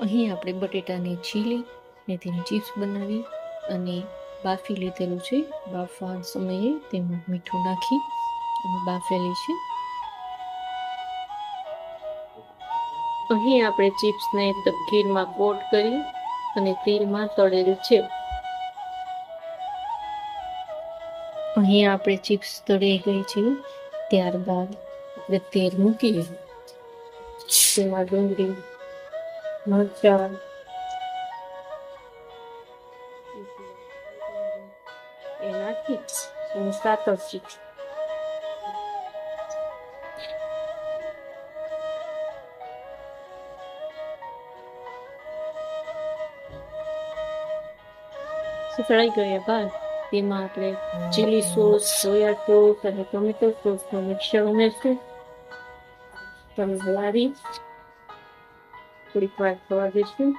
અહીં આપણે બટેટાની છીલી ને તેની ચિપ્સ બનાવી અને બાફી લીધેલું છે. બાફવા સમયે તેમાં મીઠું નાખી અને બાફેલી છે. અહીં આપણે ચિપ્સને તપકીરમાં કોટ કરી અને તેલમાં તળેલી છે. અહીં આપણે ચિપ્સ તળી ગઈ છે. ત્યારબાદ આપણે તેલ મૂકીએ, તેમાં ડુંગળી, મરચાં એ નાખી અને સાતળશું. સતળાઈ ગયા બાદ તેમાં આપણે ચીલી સોસ, સોયા સોસ અને ટોમેટો સોસનું મિક્સર ઉમેરશું. તમે હલાવી થોડીક વાર થવા દઈશું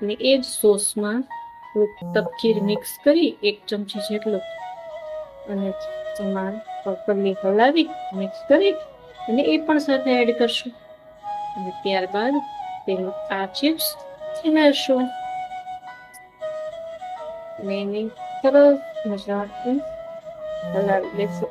અને એ જ સોસમાં તપકીર મિક્સ કરી 1 ચમચી જેટલો અને એમાં પ્રોપરલી હલાવી મિક્સ કરી અને એ પણ સાથે એડ કરશું અને ત્યારબાદ તેમાં આ ચિપ્સ ઉમેરશું અને એને સરસ મજાથી હલાવી લેશું.